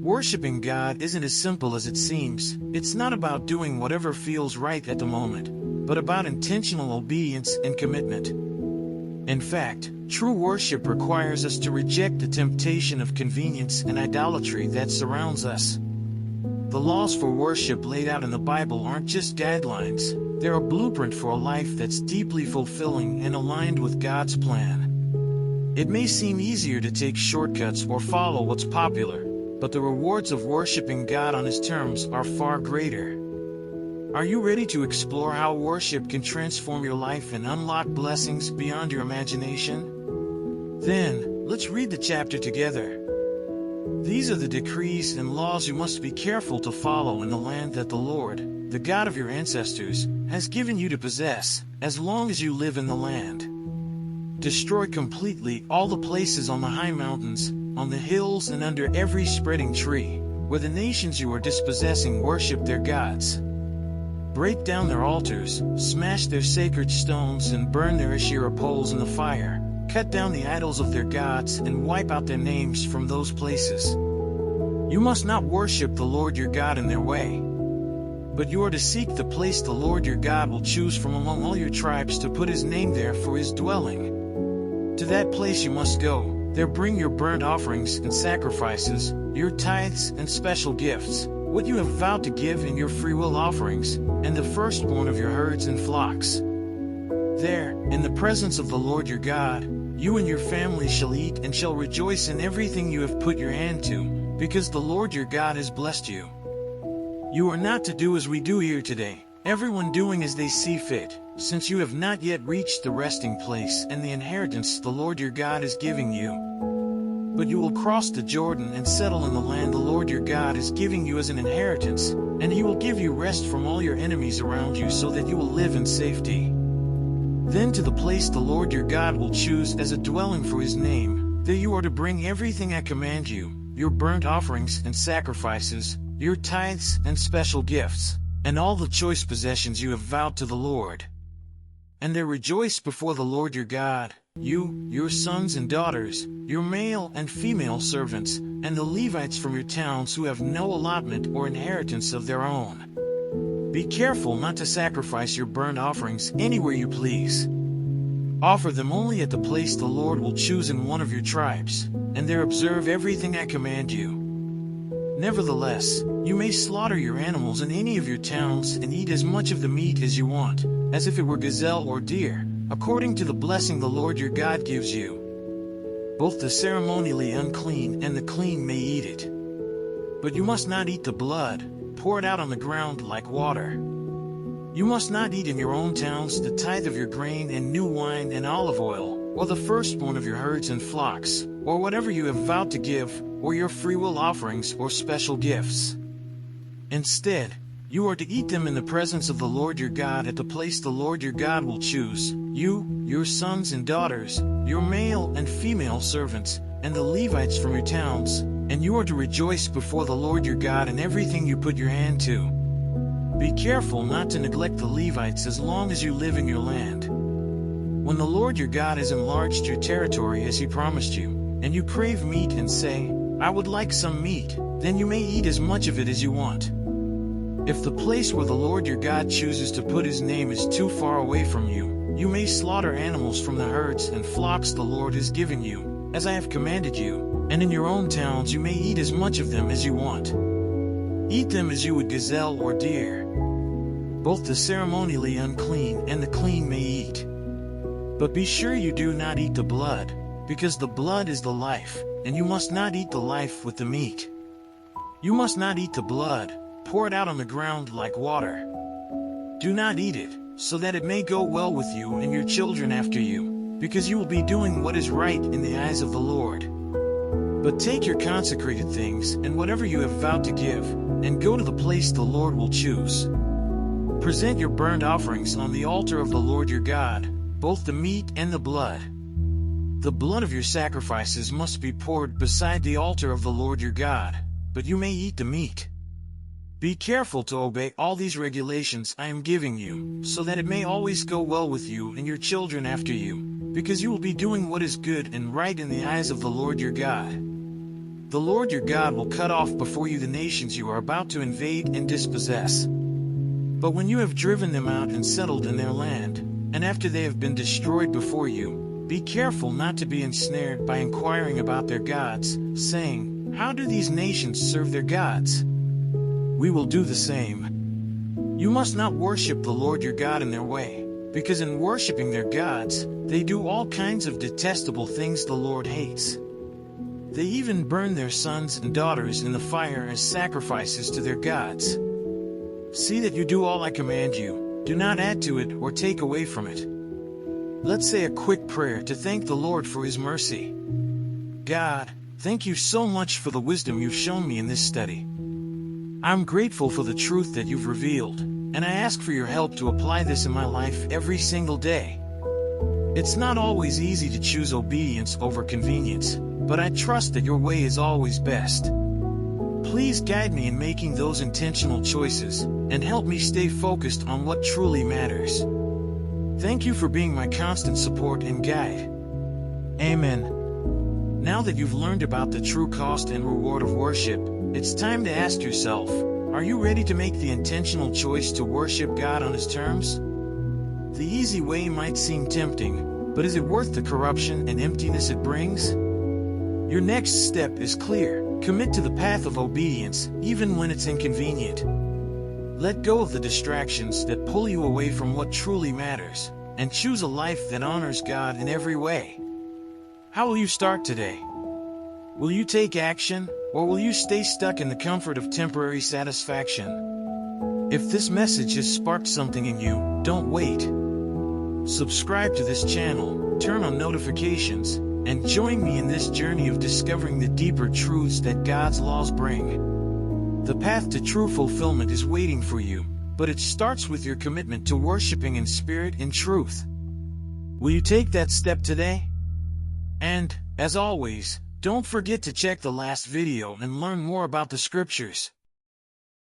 Worshipping God isn't as simple as it seems. It's not about doing whatever feels right at the moment, but about intentional obedience and commitment. In fact, true worship requires us to reject the temptation of convenience and idolatry that surrounds us. The laws for worship laid out in the Bible aren't just guidelines, they're a blueprint for a life that's deeply fulfilling and aligned with God's plan. It may seem easier to take shortcuts or follow what's popular, but the rewards of worshiping God on His terms are far greater. Are you ready to explore how worship can transform your life and unlock blessings beyond your imagination? Then, let's read the chapter together. These are the decrees and laws you must be careful to follow in the land that the Lord, the God of your ancestors, has given you to possess, as long as you live in the land. Destroy completely all the places on the high mountains, on the hills and under every spreading tree, where the nations you are dispossessing worship their gods. Break down their altars, smash their sacred stones and burn their Asherah poles in the fire. Cut down the idols of their gods and wipe out their names from those places. You must not worship the Lord your God in their way, but you are to seek the place the Lord your God will choose from among all your tribes to put His name there for His dwelling. To that place you must go. There bring your burnt offerings and sacrifices, your tithes and special gifts, what you have vowed to give in your freewill offerings, and the firstborn of your herds and flocks. There, in the presence of the Lord your God, you and your family shall eat and shall rejoice in everything you have put your hand to, because the Lord your God has blessed you. You are not to do as we do here today, everyone doing as they see fit, since you have not yet reached the resting place and the inheritance the Lord your God is giving you. But you will cross the Jordan and settle in the land the Lord your God is giving you as an inheritance, and He will give you rest from all your enemies around you so that you will live in safety. Then to the place the Lord your God will choose as a dwelling for His name, there you are to bring everything I command you, your burnt offerings and sacrifices, your tithes and special gifts, and all the choice possessions you have vowed to the Lord. And there rejoice before the Lord your God, you, your sons and daughters, your male and female servants, and the Levites from your towns who have no allotment or inheritance of their own. Be careful not to sacrifice your burnt offerings anywhere you please. Offer them only at the place the Lord will choose in one of your tribes, and there observe everything I command you. Nevertheless, you may slaughter your animals in any of your towns and eat as much of the meat as you want, as if it were gazelle or deer, according to the blessing the Lord your God gives you. Both the ceremonially unclean and the clean may eat it. But you must not eat the blood. Pour it out on the ground like water. You must not eat in your own towns the tithe of your grain and new wine and olive oil, or the firstborn of your herds and flocks, or whatever you have vowed to give, or your freewill offerings or special gifts. Instead, you are to eat them in the presence of the Lord your God at the place the Lord your God will choose, you, your sons and daughters, your male and female servants, and the Levites from your towns, and you are to rejoice before the Lord your God in everything you put your hand to. Be careful not to neglect the Levites as long as you live in your land. When the Lord your God has enlarged your territory as He promised you, and you crave meat and say, I would like some meat, then you may eat as much of it as you want. If the place where the Lord your God chooses to put His name is too far away from you, you may slaughter animals from the herds and flocks the Lord has given you, as I have commanded you, and in your own towns you may eat as much of them as you want. Eat them as you would gazelle or deer. Both the ceremonially unclean and the clean may eat. But be sure you do not eat the blood, because the blood is the life, and you must not eat the life with the meat. You must not eat the blood. Pour it out on the ground like water. Do not eat it, so that it may go well with you and your children after you, because you will be doing what is right in the eyes of the Lord. But take your consecrated things and whatever you have vowed to give, and go to the place the Lord will choose. Present your burnt offerings on the altar of the Lord your God, both the meat and the blood. The blood of your sacrifices must be poured beside the altar of the Lord your God, but you may eat the meat. Be careful to obey all these regulations I am giving you, so that it may always go well with you and your children after you, because you will be doing what is good and right in the eyes of the Lord your God. the Lord your God will cut off before you the nations you are about to invade and dispossess. But when you have driven them out and settled in their land, and after they have been destroyed before you, be careful not to be ensnared by inquiring about their gods, saying, "How do these nations serve their gods? We will do the same." You must not worship the Lord your God in their way, because in worshiping their gods, they do all kinds of detestable things the Lord hates. They even burn their sons and daughters in the fire as sacrifices to their gods. See that you do all I command you. Do not add to it or take away from it. Let's say a quick prayer to thank the Lord for His mercy. God, thank you so much for the wisdom you've shown me in this study. I'm grateful for the truth that you've revealed, and I ask for your help to apply this in my life every single day. It's not always easy to choose obedience over convenience, but I trust that your way is always best. Please guide me in making those intentional choices, and help me stay focused on what truly matters. Thank you for being my constant support and guide. Amen. Now that you've learned about the true cost and reward of worship, it's time to ask yourself, are you ready to make the intentional choice to worship God on His terms? The easy way might seem tempting, but is it worth the corruption and emptiness it brings? Your next step is clear. Commit to the path of obedience, even when it's inconvenient. Let go of the distractions that pull you away from what truly matters, and choose a life that honors God in every way. How will you start today? Will you take action, or will you stay stuck in the comfort of temporary satisfaction? If this message has sparked something in you, don't wait. Subscribe to this channel, turn on notifications, and join me in this journey of discovering the deeper truths that God's laws bring. The path to true fulfillment is waiting for you, but it starts with your commitment to worshiping in spirit and truth. Will you take that step today? And, as always, don't forget to check the last video and learn more about the scriptures.